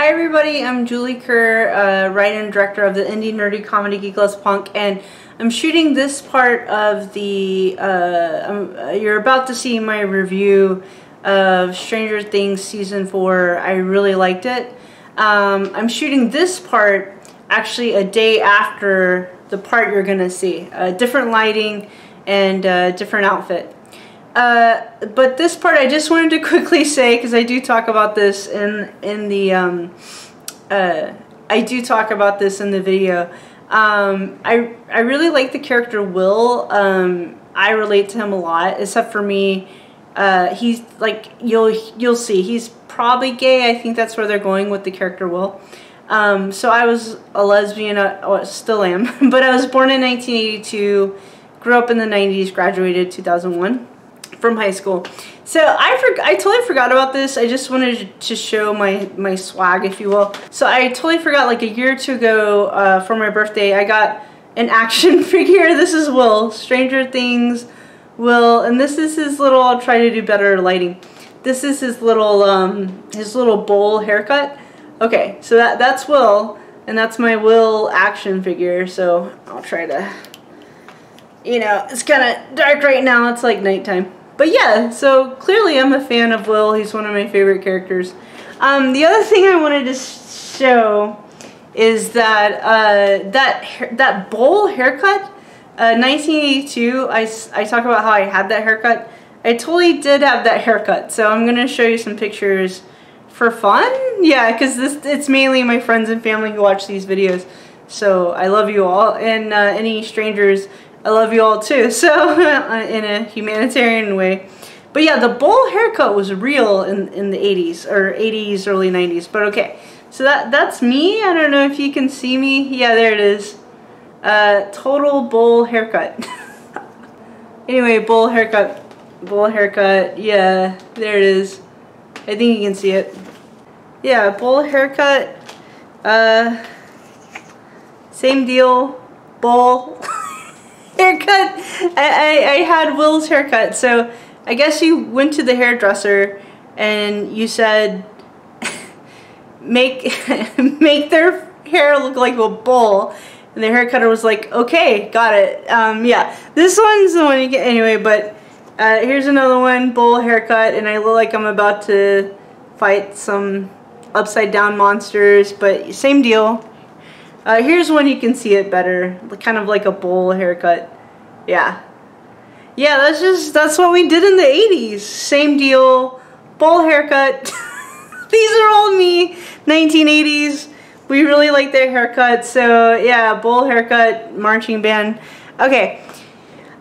Hi everybody, I'm Julie Kerr, writer and director of the indie nerdy comedy Geek Loves Punk, and I'm shooting this part of the, you're about to see my review of Stranger Things Season 4. I really liked it. I'm shooting this part actually a day after the part you're gonna see. Different lighting and different outfit. But this part I just wanted to quickly say, because I do talk about this in the video. I really like the character Will. I relate to him a lot, except for me. He's like, you'll see, he's probably gay. I think that's where they're going with the character Will. So I was a lesbian, still am, but I was born in 1982, grew up in the 90s, graduated 2001. From high school. So I totally forgot about this. I just wanted to show my swag, if you will. So I totally forgot, like a year or two ago, for my birthday, I got an action figure. This is Will, Stranger Things Will, and this is his little, I'll try to do better lighting. This is his little bowl haircut. Okay, so that's Will, and that's my Will action figure. So I'll try to, you know, it's kind of dark right now. It's like nighttime. But yeah, so clearly I'm a fan of Will. He's one of my favorite characters. The other thing I wanted to show is that that bowl haircut, 1982. I talk about how I had that haircut. I totally did have that haircut. So I'm gonna show you some pictures for fun. Yeah, because it's mainly my friends and family who watch these videos. So I love you all, and any strangers, I love you all too, so in a humanitarian way. But yeah, the bowl haircut was real in the 80s, or 80s, early 90s, but okay. So that's me. I don't know if you can see me. Yeah, there it is. Total bowl haircut. Anyway, bowl haircut. Bowl haircut. Yeah, there it is. I think you can see it. Yeah, bowl haircut. Same deal. Bowl. Haircut. I had Will's haircut, so I guess you went to the hairdresser and you said make their hair look like a bowl, and the haircutter was like, okay, got it. Yeah, this one's the one you get anyway. But here's another one, bowl haircut, and I look like I'm about to fight some upside down monsters, but same deal. Here's one you can see it better, kind of like a bowl haircut. Yeah. Yeah, that's what we did in the 80s. Same deal, bowl haircut. These are all me, 1980s. We really like their haircut, so yeah, bowl haircut, marching band. Okay.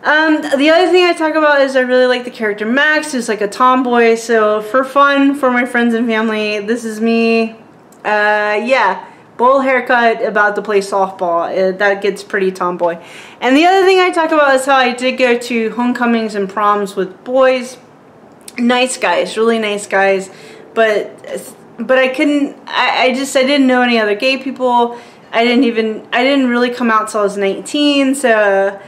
The other thing I talk about is I really like the character Max, who's like a tomboy, so for fun, for my friends and family, this is me. Yeah. Bowl haircut, about to play softball. That gets pretty tomboy. And the other thing I talk about is how I did go to homecomings and proms with boys. Nice guys, really nice guys. But I couldn't, I didn't know any other gay people. I didn't really come out till I was 19, so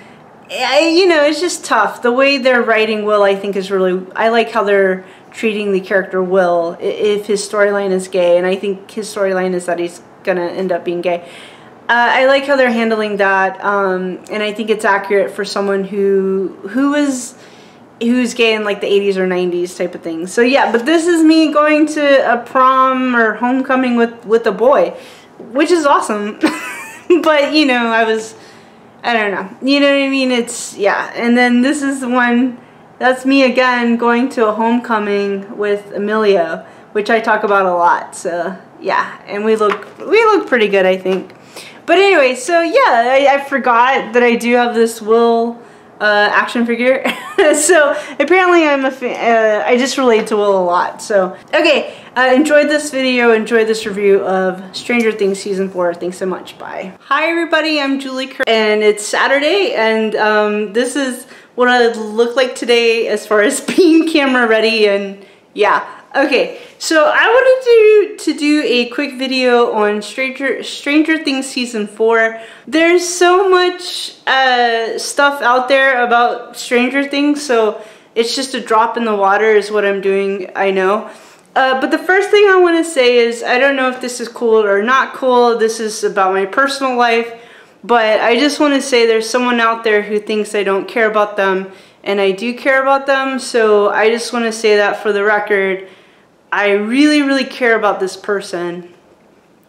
you know, it's just tough. The way they're writing Will, I think, is really, I like how they're treating the character Will, if his storyline is gay, and I think his storyline is that he's gonna end up being gay. I like how they're handling that, and I think it's accurate for someone who's gay in like the 80s or 90s type of thing. So yeah, but this is me going to a prom or homecoming with a boy, which is awesome. But you know, I don't know, you know what I mean? It's, yeah. And then this is the one, that's me again going to a homecoming with Emilio, which I talk about a lot. So yeah, and we look pretty good, I think. But anyway, so yeah, I forgot that I do have this Will action figure. So apparently I'm a fan. I just relate to Will a lot. So okay, enjoyed this video, enjoyed this review of Stranger Things Season 4. Thanks so much. Bye. Hi everybody, I'm Julie Kerr, and it's Saturday, and this is what I look like today as far as being camera ready, and yeah. Okay, so I wanted to do a quick video on Stranger Things Season 4. There's so much stuff out there about Stranger Things, so it's just a drop in the water is what I'm doing, I know. But the first thing I want to say is, I don't know if this is cool or not cool. This is about my personal life. But I just want to say there's someone out there who thinks I don't care about them. And I do care about them. So I just want to say that for the record. I really, really care about this person.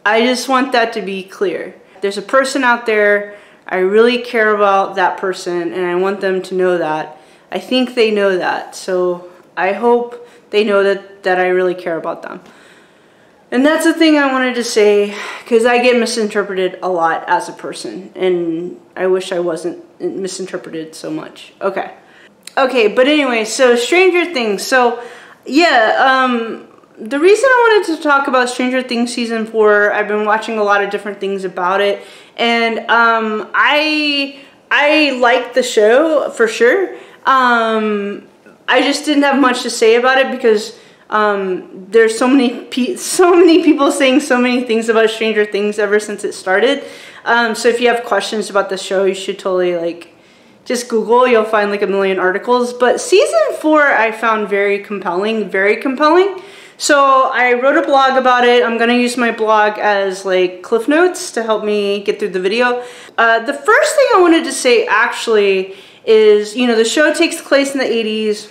I just want that to be clear. There's a person out there. I really care about that person. And I want them to know that. I think they know that. So I hope they know that I really care about them. And that's the thing I wanted to say, because I get misinterpreted a lot as a person, and I wish I wasn't misinterpreted so much. Okay, but anyway, so Stranger Things. So yeah, the reason I wanted to talk about Stranger Things Season 4, I've been watching a lot of different things about it, and I liked the show for sure. I just didn't have much to say about it because there's so many people saying so many things about Stranger Things ever since it started. So if you have questions about the show, you should totally like just Google. You'll find like a million articles. But season 4 I found very compelling, very compelling. So I wrote a blog about it. I'm gonna use my blog as like cliff notes to help me get through the video. The first thing I wanted to say actually is, you know, the show takes place in the 80s,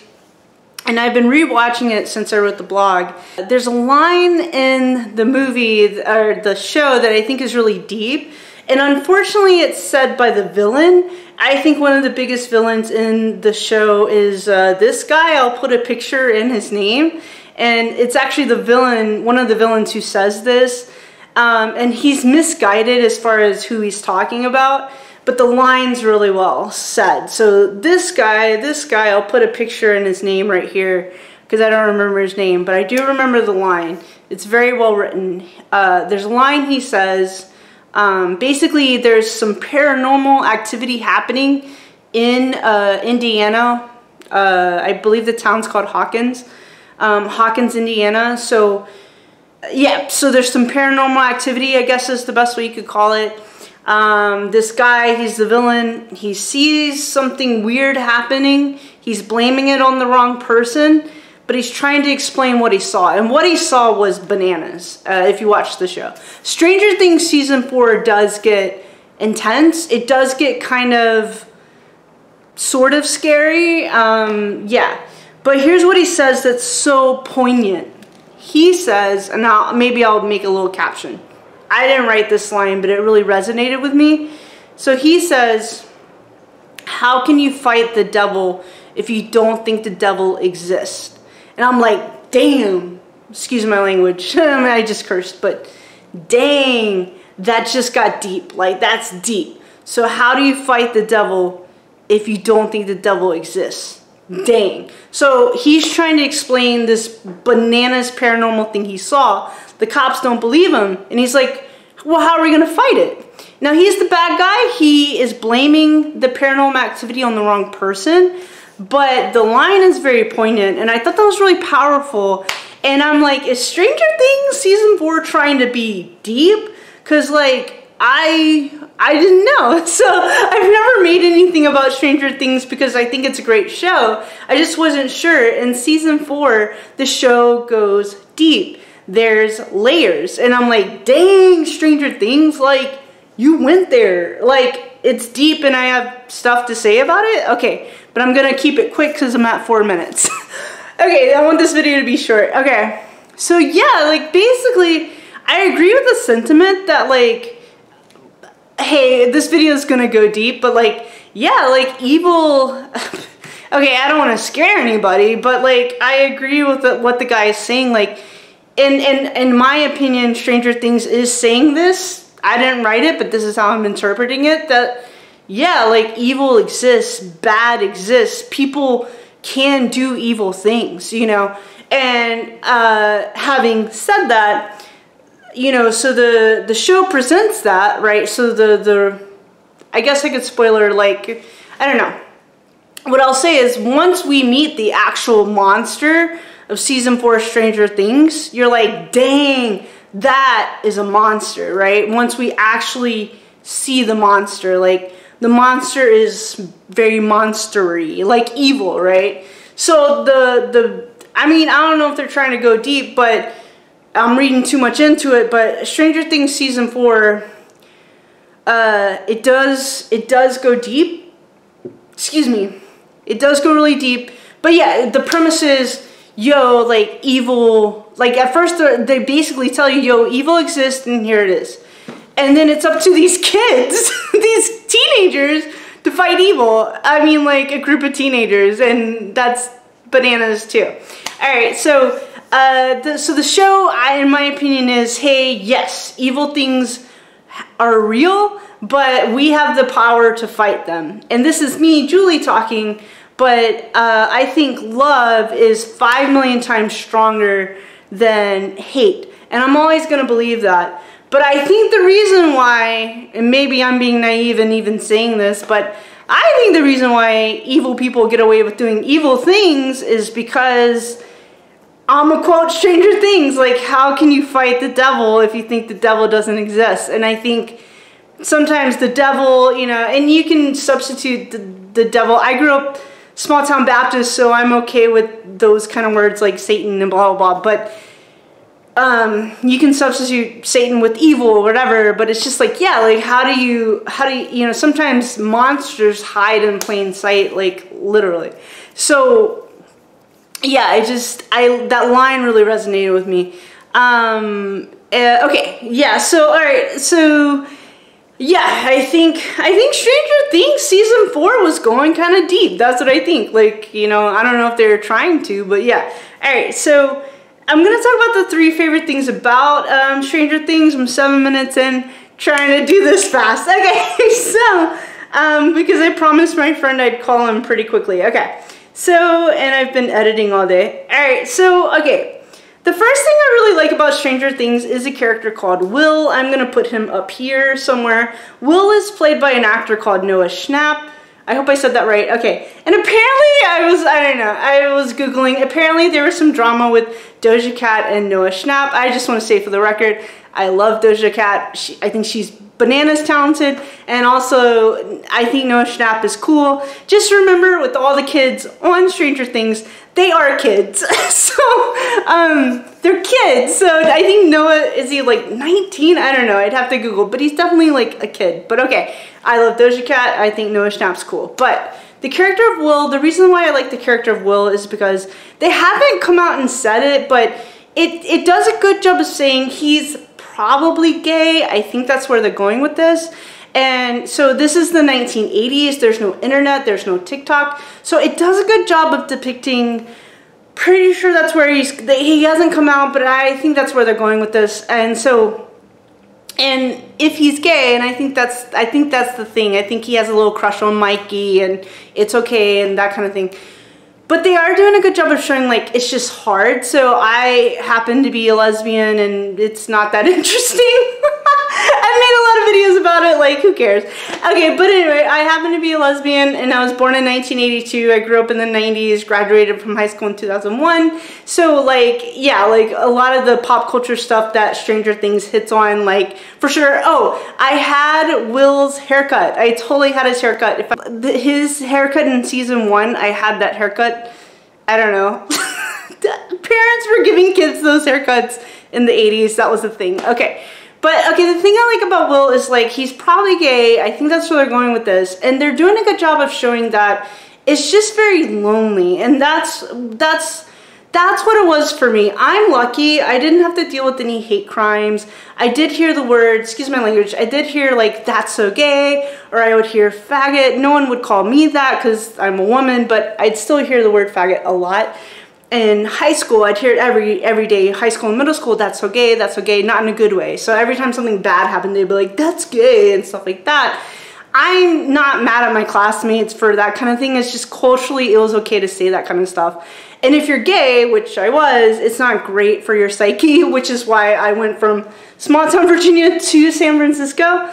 and I've been rewatching it since I wrote the blog. There's a line in the movie, or the show, that I think is really deep, and unfortunately it's said by the villain. I think one of the biggest villains in the show is this guy. I'll put a picture in his name, and it's actually the villain, one of the villains who says this, and he's misguided as far as who he's talking about. But the line's really well said. So this guy, I'll put a picture in his name right here because I don't remember his name, but I do remember the line. It's very well written. There's a line he says, basically there's some paranormal activity happening in Indiana. I believe the town's called Hawkins, Indiana. So yeah, so there's some paranormal activity, I guess is the best way you could call it. This guy, he's the villain, he sees something weird happening, he's blaming it on the wrong person, but he's trying to explain what he saw, and what he saw was bananas, if you watch the show. Stranger Things Season 4 does get intense, it does get kind of, sort of scary, yeah, but here's what he says that's so poignant. He says, and maybe I'll make a little caption. I didn't write this line, but it really resonated with me. So he says, how can you fight the devil if you don't think the devil exists? And I'm like, damn, excuse my language. I mean, I just cursed, but dang, that just got deep. Like, that's deep. So how do you fight the devil if you don't think the devil exists? Dang. So he's trying to explain this bananas paranormal thing he saw. The cops don't believe him, and he's like, well, how are we gonna fight it? Now he's the bad guy. He is blaming the paranormal activity on the wrong person, but the line is very poignant, and I thought that was really powerful. And I'm like, is Stranger Things Season 4 trying to be deep? Cause like, I didn't know. So I've never made anything about Stranger Things because I think it's a great show. I just wasn't sure. In Season 4, the show goes deep. There's layers, and I'm like, dang, Stranger Things, like, you went there, like, it's deep, and I have stuff to say about it. Okay, but I'm gonna keep it quick because I'm at 4 minutes. Okay, I want this video to be short. Okay, so yeah, like, basically I agree with the sentiment that, like, hey, this video is gonna go deep, but like, yeah, like, evil okay, I don't want to scare anybody, but like, I agree with what the guy is saying. Like, in my opinion, Stranger Things is saying this. I didn't write it, but this is how I'm interpreting it. That, yeah, like, evil exists, bad exists. People can do evil things, you know. And having said that, you know, so the show presents that, right? So I guess I could spoiler, like, I don't know. What I'll say is, once we meet the actual monster of Season 4 Stranger Things, you're like, dang, that is a monster, right? Once we actually see the monster, like, the monster is very monstery, like evil, right? So I mean, I don't know if they're trying to go deep, but I'm reading too much into it. But Stranger Things season 4, it does go deep. Excuse me. It does go really deep. But yeah, the premise is, yo, like, evil, like, at first they basically tell you, yo, evil exists, and here it is. And then it's up to these kids, these teenagers, to fight evil. I mean, like, a group of teenagers, and that's bananas, too. Alright, so, the show, in my opinion, is, hey, yes, evil things are real, but we have the power to fight them. And this is me, Julie, talking, but I think love is 5 million times stronger than hate. And I'm always going to believe that. But I think the reason why, and maybe I'm being naive in even saying this, but I think the reason why evil people get away with doing evil things is because, I'm gonna quote Stranger Things, like, how can you fight the devil if you think the devil doesn't exist? And I think sometimes the devil, you know, and you can substitute the devil. I grew up small town Baptist, so I'm okay with those kind of words like Satan and blah, blah, blah. But you can substitute Satan with evil or whatever, but it's just like, yeah, like, how do you, you know, sometimes monsters hide in plain sight, like, literally. So, yeah, that line really resonated with me. Okay, yeah, so, alright, so, yeah, I think Stranger Things season 4 was going kind of deep. That's what I think. Like, you know, I don't know if they're trying to, but yeah. Alright, so I'm going to talk about the 3 favorite things about Stranger Things. I'm 7 minutes in, trying to do this fast. Okay, so, because I promised my friend I'd call him pretty quickly. Okay, so, and I've been editing all day. Alright, so, okay. The first thing I really like about Stranger Things is a character called Will. I'm going to put him up here somewhere. Will is played by an actor called Noah Schnapp. I hope I said that right. Okay. And apparently I was Googling. Apparently there was some drama with Doja Cat and Noah Schnapp. I just want to say for the record, I love Doja Cat. I think she's bananas talented. And also, I think Noah Schnapp is cool. Just remember, with all the kids on Stranger Things, they are kids. So, they're kids. So I think Noah, is he like 19? I don't know. I'd have to Google. But he's definitely like a kid. But okay. I love Doja Cat. I think Noah Schnapp's cool. But the character of Will, the reason why I like the character of Will is because they haven't come out and said it, but it does a good job of saying he's probably gay. I think that's where they're going with this. And so this is the 1980s. There's no internet. There's no TikTok. So it does a good job of depicting, pretty sure that's where he hasn't come out, but I think that's where they're going with this. And so, and if he's gay, and I think that's the thing. I think he has a little crush on Mikey, and it's okay, and that kind of thing. But they are doing a good job of showing, like, it's just hard. So I happen to be a lesbian, and it's not that interesting. I've made a lot of videos about it, like, who cares? Okay, but anyway, I happen to be a lesbian, and I was born in 1982. I grew up in the 90s, graduated from high school in 2001. So, like, yeah, like, a lot of the pop culture stuff that Stranger Things hits on, like, for sure. Oh, I had Will's haircut. I totally had his haircut. His haircut in season 1, I had that haircut. I don't know. Parents were giving kids those haircuts in the 80s. That was the thing. Okay. But, okay, the thing I like about Will is, like, he's probably gay. I think that's where they're going with this. And they're doing a good job of showing that it's just very lonely. And that's what it was for me. I'm lucky. I didn't have to deal with any hate crimes. I did hear the word, excuse my language, I did hear, like, that's so gay, or I would hear faggot. No one would call me that because I'm a woman, but I'd still hear the word faggot a lot. In high school, I'd hear it every day. High school and middle school, that's so gay, not in a good way. So every time something bad happened, they'd be like, that's gay, and stuff like that. I'm not mad at my classmates for that kind of thing. It's just culturally, it was okay to say that kind of stuff. And if you're gay, which I was, it's not great for your psyche, which is why I went from small town Virginia to San Francisco.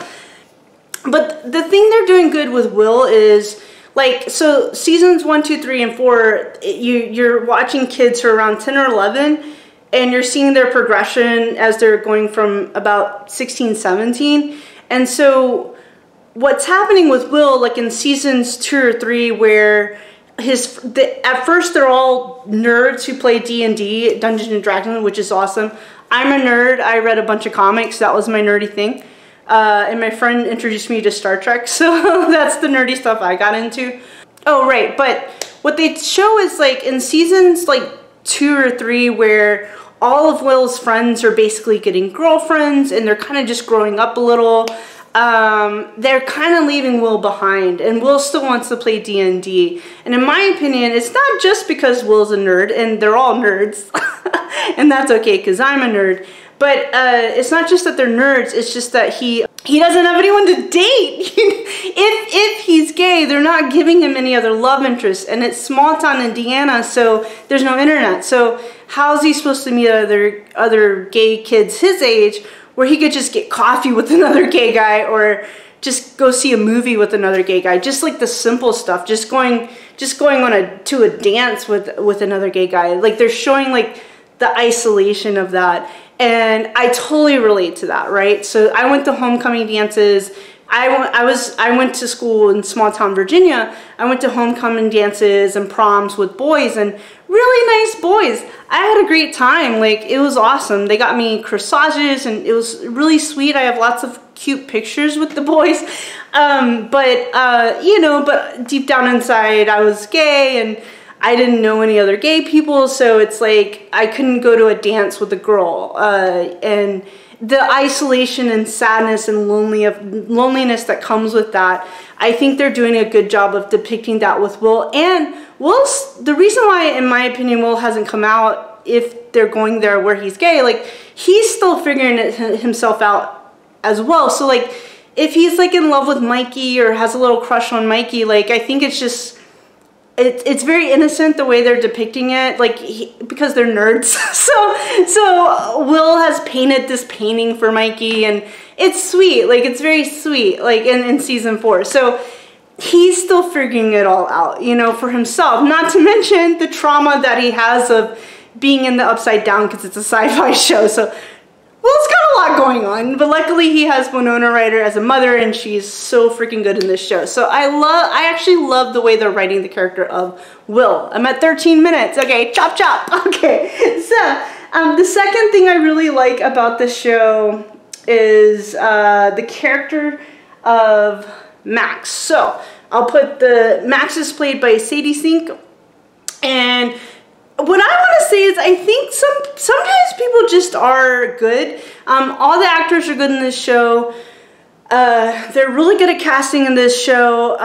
But the thing they're doing good with Will is, like, so seasons 1, 2, 3, and 4, you're watching kids who are around 10 or 11, and you're seeing their progression as they're going from about 16, 17. And so what's happening with Will, like in seasons 2 or 3, where at first they're all nerds who play D&D, Dungeons and Dragons, which is awesome. I'm a nerd. I read a bunch of comics. That was my nerdy thing. And my friend introduced me to Star Trek, so that's the nerdy stuff I got into. Oh, right, but what they show is like in seasons like 2 or 3 where all of Will's friends are basically getting girlfriends and they're kind of just growing up a little. They're kind of leaving Will behind, and Will still wants to play D&D. And in my opinion, it's not just because Will's a nerd, and they're all nerds, and that's okay because I'm a nerd. But it's not just that they're nerds, it's just that he doesn't have anyone to date. if he's gay, they're not giving him any other love interests, and it's small town Indiana, so there's no internet. So how's he supposed to meet other gay kids his age where he could just get coffee with another gay guy or just go see a movie with another gay guy? Just like the simple stuff, just going to a dance with another gay guy. Like they're showing like the isolation of that. And I totally relate to that, right? So I went to homecoming dances. I went to school in small town Virginia. I went to homecoming dances and proms with boys, and really nice boys. I had a great time. Like, it was awesome. They got me corsages and it was really sweet. I have lots of cute pictures with the boys. You know, but deep down inside I was gay and I didn't know any other gay people, so it's like I couldn't go to a dance with a girl. And the isolation and sadness and loneliness that comes with that, I think they're doing a good job of depicting that with Will. And the reason why, in my opinion, Will hasn't come out, if they're going there where he's gay, like, he's still figuring himself out as well. So, like, if he's, like, in love with Mikey or has a little crush on Mikey, like, I think it's just... It's very innocent the way they're depicting it, like, because they're nerds. so Will has painted this painting for Mikey, and it's sweet. Like, it's very sweet, like, in season 4. So he's still figuring it all out, you know, for himself. Not to mention the trauma that he has of being in the Upside Down, because it's a sci-fi show. So Will's got a lot going on, but luckily he has Winona Ryder as a mother, and she's so freaking good in this show. So I actually love the way they're writing the character of Will. I'm at 13 minutes. Okay, chop chop. Okay, so the second thing I really like about this show is the character of Max. So I'll put Max is played by Sadie Sink, and what I want to say is I think sometimes people just are good. All the actors are good in this show. They're really good at casting in this show.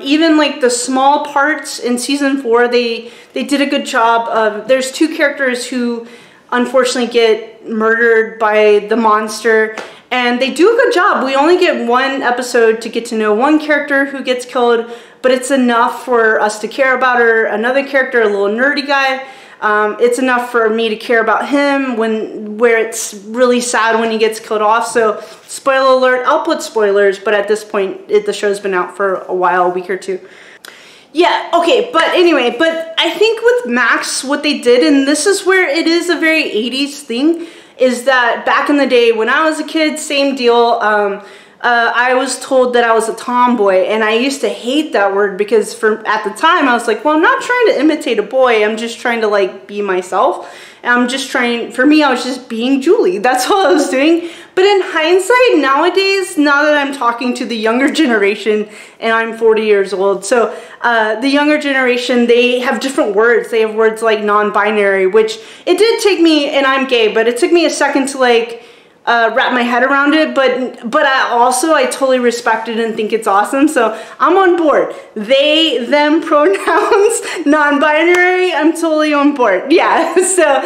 Even like the small parts in season 4, they did a good job of. There's 2 characters who unfortunately get murdered by the monster, and they do a good job. We only get 1 episode to get to know 1 character who gets killed, but it's enough for us to care about her. Another character, a little nerdy guy, it's enough for me to care about him where it's really sad when he gets killed off. So spoiler alert, I'll put spoilers, but at this point the show's been out for a while, a week or 2. Yeah, okay, but anyway, but I think with Max, what they did, and this is where it is a very 80s thing, is that back in the day when I was a kid, same deal. I was told that I was a tomboy, and I used to hate that word because at the time I was like, well, I'm not trying to imitate a boy, I'm just trying to like be myself. And I'm just trying, for me, I was just being Julie. That's all I was doing. But in hindsight, nowadays, now that I'm talking to the younger generation, and I'm 40 years old, so the younger generation, they have different words. They have words like non-binary, which it did take me, and I'm gay, but it took me a second to like wrap my head around it, but I totally respect it and think it's awesome, so I'm on board. They, them pronouns, non-binary, I'm totally on board. Yeah, so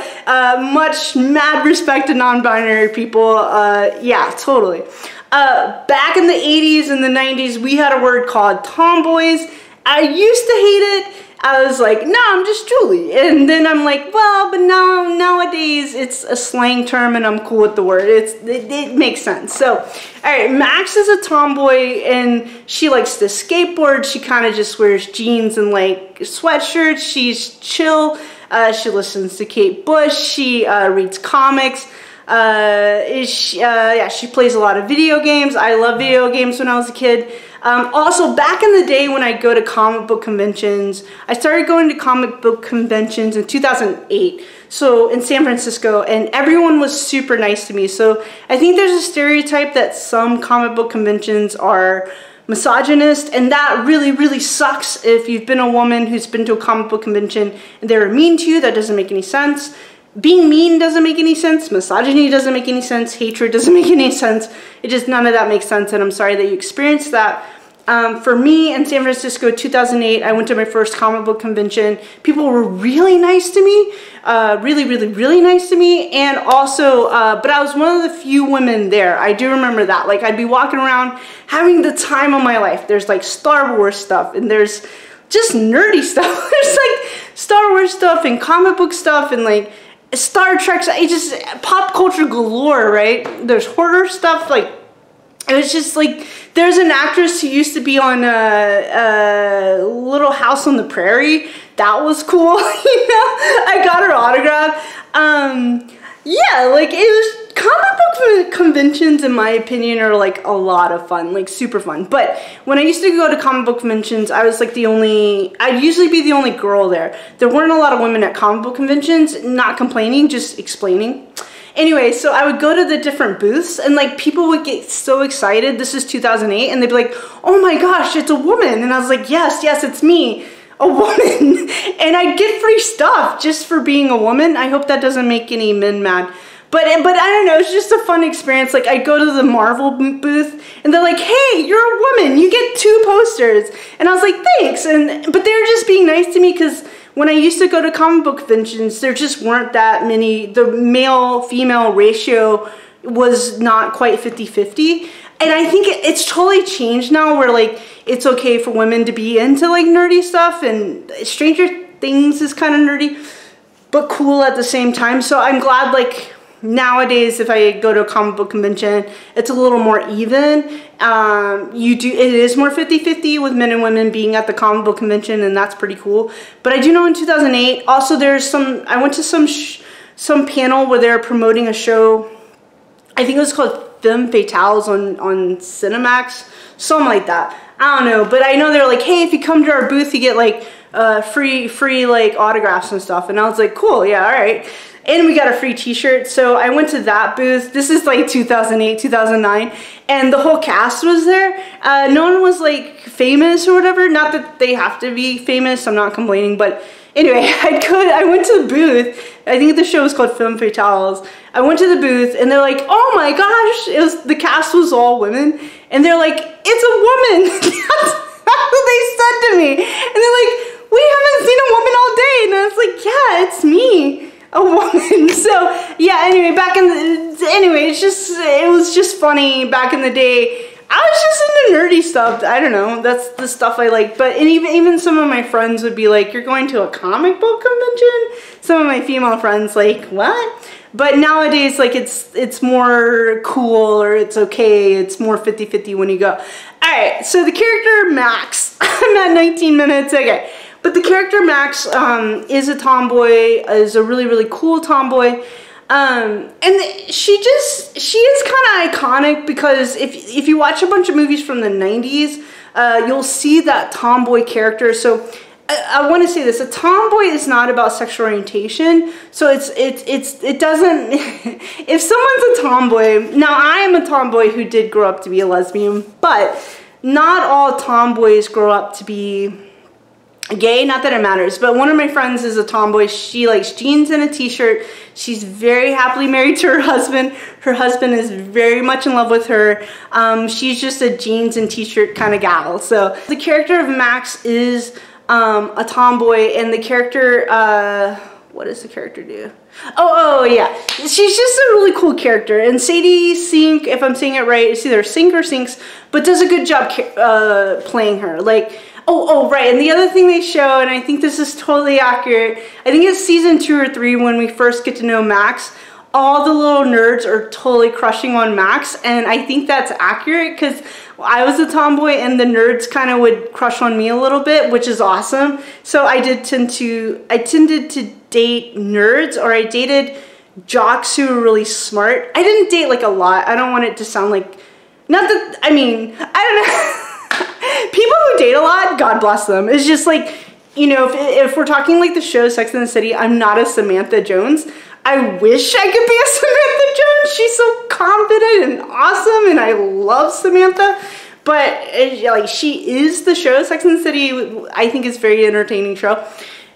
much mad respect to non-binary people. Yeah, totally. Back in the 80s and the 90s, we had a word called tomboys. I used to hate it. I was like, no, I'm just Julie. And then I'm like, well, but nowadays it's a slang term and I'm cool with the word. It makes sense. So, all right, Max is a tomboy and she likes to skateboard. She kind of just wears jeans and like sweatshirts. She's chill. She listens to Kate Bush. She reads comics. Yeah, she plays a lot of video games. I love video games when I was a kid. Also, back in the day when I go to comic book conventions, I started going to comic book conventions in 2008, so in San Francisco, and everyone was super nice to me. So I think there's a stereotype that some comic book conventions are misogynist, and that really, really sucks if you've been a woman who's been to a comic book convention and they were mean to you. That doesn't make any sense. Being mean doesn't make any sense. Misogyny doesn't make any sense. Hatred doesn't make any sense. It just, none of that makes sense, and I'm sorry that you experienced that. For me in San Francisco, 2008, I went to my first comic book convention. People were really nice to me, really, really, really nice to me, and also, but I was one of the few women there. I do remember that. Like, I'd be walking around having the time of my life. There's like Star Wars stuff, and there's just nerdy stuff. There's like Star Wars stuff and comic book stuff and like Star Trek. It just pop culture galore, right? There's horror stuff, like. It was just like, there's an actress who used to be on Little House on the Prairie. That was cool, you know? I got her autograph. Yeah, like, it was, comic book conventions, in my opinion, are like a lot of fun, like super fun. But when I used to go to comic book conventions, I was like I'd usually be the only girl there. There weren't a lot of women at comic book conventions, not complaining, just explaining. Anyway, so I would go to the different booths and like people would get so excited. This is 2008 and they'd be like, oh my gosh, it's a woman. And I was like, yes, it's me, a woman. And I'd get free stuff just for being a woman. I hope that doesn't make any men mad. But I don't know, it's just a fun experience. Like, I go to the Marvel booth and they're like, hey, you're a woman, you get 2 posters. And I was like, thanks. But they were just being nice to me because when I used to go to comic book conventions, there just weren't that many. The male-female ratio was not quite 50-50. And I think it's totally changed now where like it's okay for women to be into like nerdy stuff, and Stranger Things is kind of nerdy, but cool at the same time. So I'm glad like nowadays if I go to a comic book convention, it's a little more even. It is more 50-50 with men and women being at the comic book convention, and that's pretty cool. But I do know in 2008, also I went to some panel where they're promoting a show, I think it was called Femme Fatales on Cinemax, something like that. I don't know, but I know they're like, hey, if you come to our booth, you get like free like autographs and stuff. And I was like, cool, yeah, all right. And we got a free t-shirt. So I went to that booth. This is like 2008, 2009. And the whole cast was there. No one was like famous or whatever. Not that they have to be famous. I'm not complaining. But anyway, I went to the booth. I think the show was called Femme Fatales. I went to the booth and they're like, oh my gosh. The cast was all women. And they're like, it's a woman. That's what they said to me. And they're like, we haven't seen a woman all day. And I was like, yeah, it's me. A woman. So yeah, anyway, it was just funny back in the day. I was just into nerdy stuff. I don't know, that's the stuff I like. But even some of my friends would be like, you're going to a comic book convention? Some of my female friends like, what? But nowadays, like, it's more cool, or it's okay. It's more 50-50 when you go. Alright, so the character Max. I'm at 19 minutes, okay. But the character Max is a tomboy, is a really, really cool tomboy. And she is kind of iconic because if you watch a bunch of movies from the 90s, you'll see that tomboy character. So I want to say this, a tomboy is not about sexual orientation. So it doesn't, if someone's a tomboy, now I am a tomboy who did grow up to be a lesbian, but not all tomboys grow up to be gay, not that it matters, but one of my friends is a tomboy. She likes jeans and a t-shirt. She's very happily married to her husband. Her husband is very much in love with her. She's just a jeans and t-shirt kind of gal. So the character of Max is a tomboy, and the character, what does the character do? Oh yeah, she's just a really cool character. And Sadie Sink, if I'm saying it right, it's either Sink or Sinks, but does a good job playing her. Like, oh, right, and the other thing they show, and I think this is totally accurate, I think it's season 2 or 3 when we first get to know Max, all the little nerds are totally crushing on Max, and I think that's accurate because I was a tomboy and the nerds kind of would crush on me a little bit, which is awesome. So I tended to date nerds, or I dated jocks who were really smart. I didn't date like a lot. I don't want it to sound like, not that, I mean, I don't know. people who date a lot, God bless them. It's just like, you know, if we're talking like the show Sex and the City, I'm not a Samantha Jones. I wish I could be a Samantha Jones. She's so confident and awesome, and I love Samantha. But like, she is the show Sex and the City. I think it's a very entertaining show.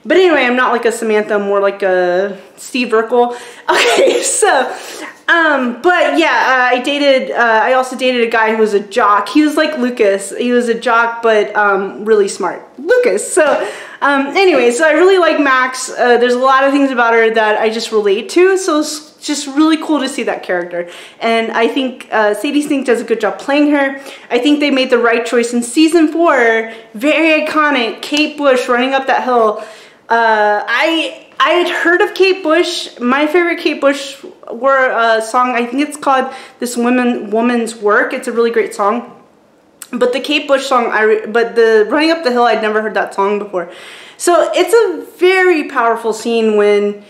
But anyway, I'm not like a Samantha, I'm more like a Steve Urkel. Okay, so, but yeah, I also dated a guy who was a jock. He was like Lucas. He was a jock, but really smart. Lucas. So, anyway, so I really like Max. There's a lot of things about her that I just relate to, so it's just really cool to see that character. And I think Sadie Sink does a good job playing her. I think they made the right choice in season 4. Very iconic. Kate Bush running up that hill. I had heard of Kate Bush. My favorite Kate Bush song, I think it's called This Woman's Work. It's a really great song. But the Kate Bush song, but the Running Up the Hill, I'd never heard that song before. So it's a very powerful scene when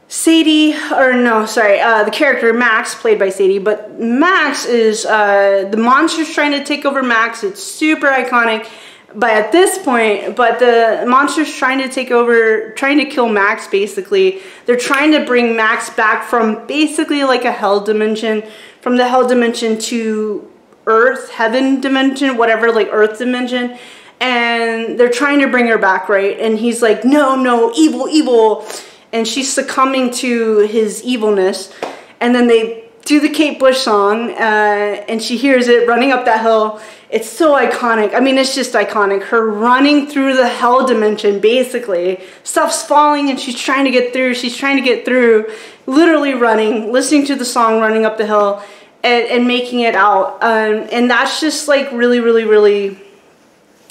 Sadie, or no, sorry, the character Max, played by Sadie, but Max is, the monster's trying to take over Max. It's super iconic. But at this point, the monster's trying to take over, trying to kill Max, basically. They're trying to bring Max back from basically like a hell dimension, from the hell dimension to Earth, heaven dimension, whatever, like Earth dimension. And they're trying to bring her back, right? And he's like, no, no, evil, evil. And she's succumbing to his evilness. And then they do the Kate Bush song, and she hears it running up that hill. It's so iconic. I mean, it's just iconic. Her running through the hell dimension, basically. Stuff's falling and she's trying to get through. She's trying to get through. Literally running, listening to the song Running Up the Hill, and making it out. And that's just like really, really, really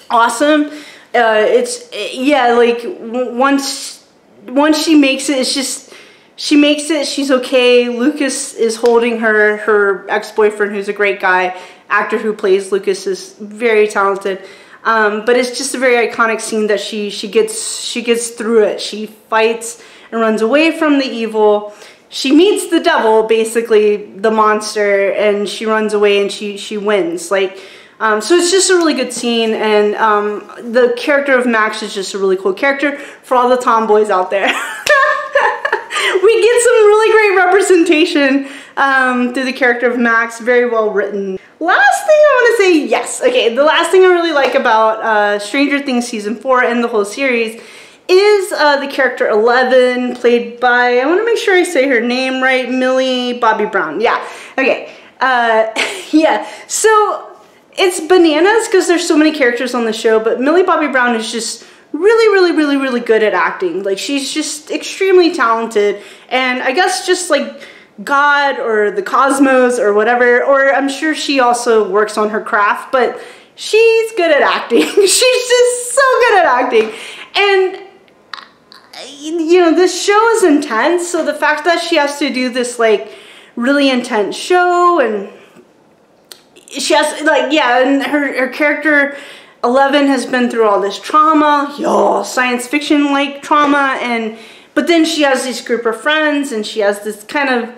awesome. Yeah, like once she makes it, it's just, she makes it, she's okay. Lucas is holding her ex-boyfriend, who's a great guy. Actor who plays Lucas is very talented. But it's just a very iconic scene that she gets through it. She fights and runs away from the evil. She meets the devil, basically the monster, and she runs away and she wins. Like, so it's just a really good scene, and the character of Max is just a really cool character for all the tomboys out there. We get some really great representation through the character of Max. Very well written. Last thing I want to say, yes, okay, the last thing I really like about Stranger Things Season 4 and the whole series is the character 11, played by, I want to make sure I say her name right, Millie Bobby Brown. Yeah, okay. Yeah, so it's bananas because there's so many characters on the show, but Millie Bobby Brown is just really good at acting. Like, she's just extremely talented, and I guess just like God or the cosmos or whatever, or I'm sure she also works on her craft, but she's good at acting. She's just so good at acting. And you know, this show is intense, so the fact that she has to do this like really intense show, and she has, like, yeah, and her character 11 has been through all this trauma, y'all, science fiction like trauma, but then she has this group of friends, and she has this kind of,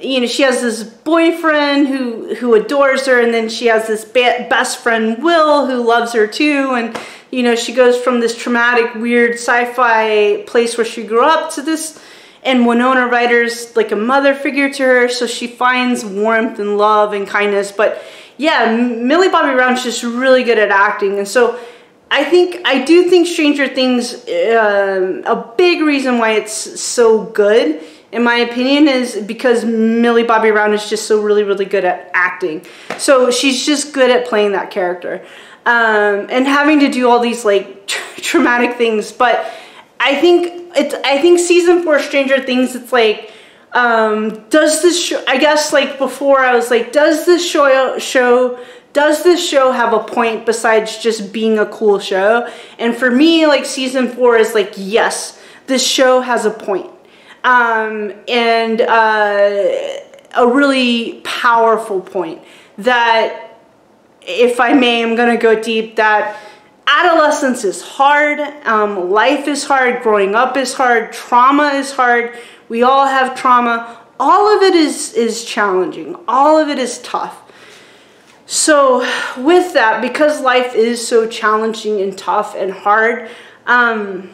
you know, she has this boyfriend who adores her, and then she has this best friend Will who loves her too, and you know, she goes from this traumatic, weird sci-fi place where she grew up to this, and Winona Ryder's like a mother figure to her, so she finds warmth and love and kindness. But yeah, Millie Bobby Brown's just really good at acting, and so I do think Stranger Things, a big reason why it's so good, in my opinion, is because Millie Bobby Brown is just so really good at acting. So she's just good at playing that character, and having to do all these like traumatic things. But I think season 4 Stranger Things, it's like, does this show, I guess, like before I was like, does this show have a point besides just being a cool show? And for me, like, season 4 is like, yes, this show has a point. And a really powerful point that, if I may, I'm gonna go deep, that adolescence is hard, life is hard, growing up is hard, trauma is hard, we all have trauma, all of it is challenging, all of it is tough. So with that, because life is so challenging and tough and hard, I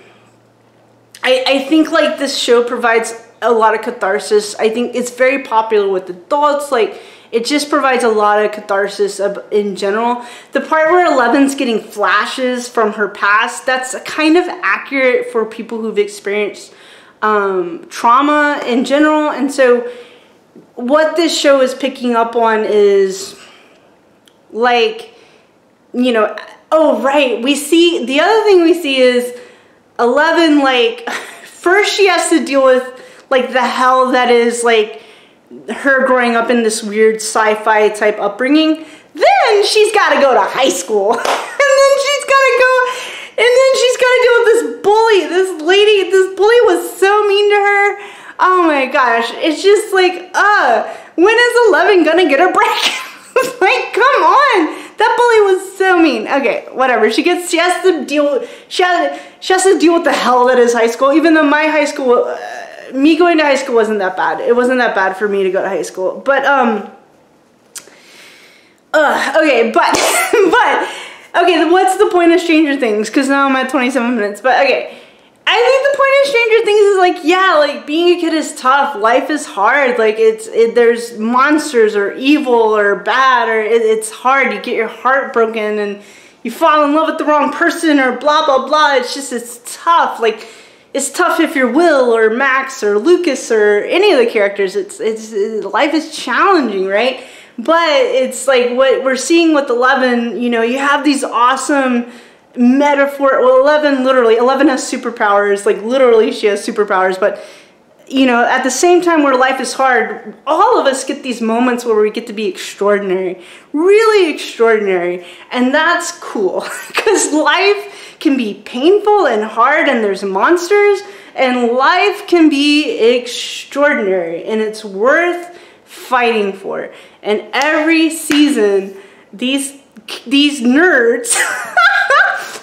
think like this show provides a lot of catharsis. I think it's very popular with adults. Like, it just provides a lot of catharsis in general. The part where Eleven's getting flashes from her past, that's kind of accurate for people who've experienced trauma in general. And so what this show is picking up on is, like, you know, oh, right, we see, the other thing we see is Eleven, like, first she has to deal with, like, the hell that is, like, her growing up in this weird sci-fi type upbringing. Then she's got to go to high school. And then she's got to go, and then she's got to deal with this bully. This lady, this bully was so mean to her. Oh my gosh. It's just like, when is Eleven gonna get a break? Like, come on. That bully was so mean. Okay, whatever. She has to deal with the hell that is high school. Even though my high school, me going to high school wasn't that bad. It wasn't that bad for me to go to high school. But okay, but okay. What's the point of Stranger Things? Because now I'm at 27 minutes. But okay. I think the point of Stranger Things is, like, yeah, like, being a kid is tough. Life is hard. Like, there's monsters or evil or bad, or it's hard. You get your heart broken and you fall in love with the wrong person or blah, blah, blah. It's tough. Like, it's tough if you're Will or Max or Lucas or any of the characters. Life is challenging, right? But it's like what we're seeing with Eleven, you know, you have these awesome metaphor. Well, Eleven has superpowers. Like, literally she has superpowers. But, you know, at the same time where life is hard, all of us get these moments where we get to be extraordinary, really extraordinary. And that's cool, because life can be painful and hard, and there's monsters, and life can be extraordinary, and it's worth fighting for. And every season, these nerds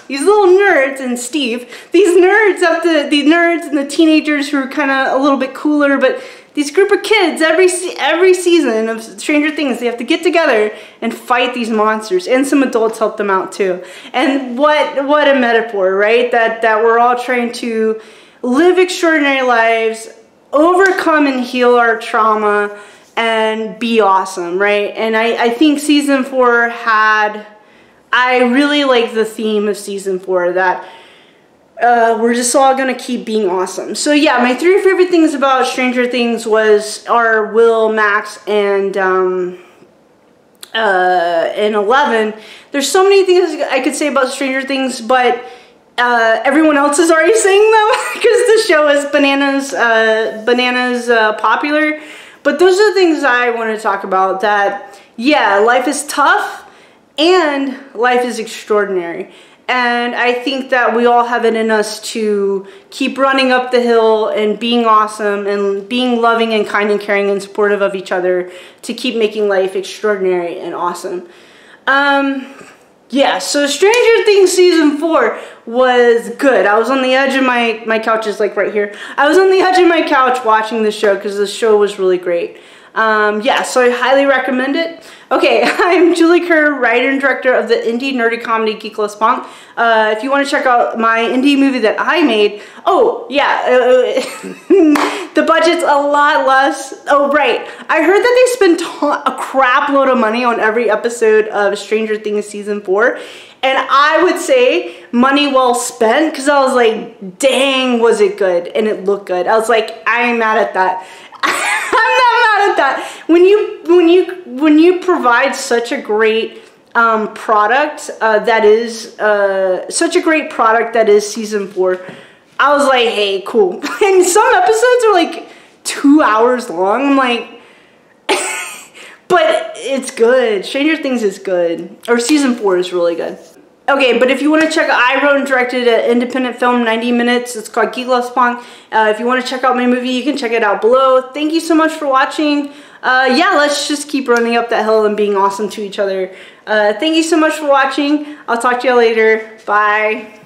these little nerds, and Steve, the nerds and the teenagers who are kind of a little bit cooler, but these group of kids, every season of Stranger Things, they have to get together and fight these monsters, and some adults help them out too. And what a metaphor, right? That we're all trying to live extraordinary lives, overcome and heal our trauma, and be awesome, right? And I think season 4 I really like the theme of season 4, that we're just all gonna keep being awesome. So yeah, my 3 favorite things about Stranger Things are Will, Max, and 11. There's so many things I could say about Stranger Things, but everyone else is already saying them because the show is bananas popular. But those are the things I want to talk about. That, yeah, life is tough and life is extraordinary. And I think that we all have it in us to keep running up the hill and being awesome and being loving and kind and caring and supportive of each other to keep making life extraordinary and awesome. Yeah, so Stranger Things season 4 was good. I was on the edge of my couch is like right here. I was on the edge of my couch watching the show because the show was really great. Yeah, so I highly recommend it. Okay, I'm Julie Kerr, writer and director of the indie nerdy comedy Geek Loves Punk. If you want to check out my indie movie that I made, oh yeah, the budget's a lot less. Oh right, I heard that they spent a crap load of money on every episode of Stranger Things season 4, and I would say money well spent, because I was like, dang, was it good, and it looked good. I was like, I ain't mad at that. I'm not mad at that. When you provide such a great product that is such a great product that is season 4, I was like, hey, cool. And some episodes are like 2 hours long. I'm like, but it's good. Stranger Things is good, or season 4 is really good. Okay, but if you want to check out, I wrote and directed an independent film, 90 minutes. It's called Geek Loves Punk. If you want to check out my movie, you can check it out below. Thank you so much for watching. Yeah, let's just keep running up that hill and being awesome to each other. Thank you so much for watching. I'll talk to you later. Bye.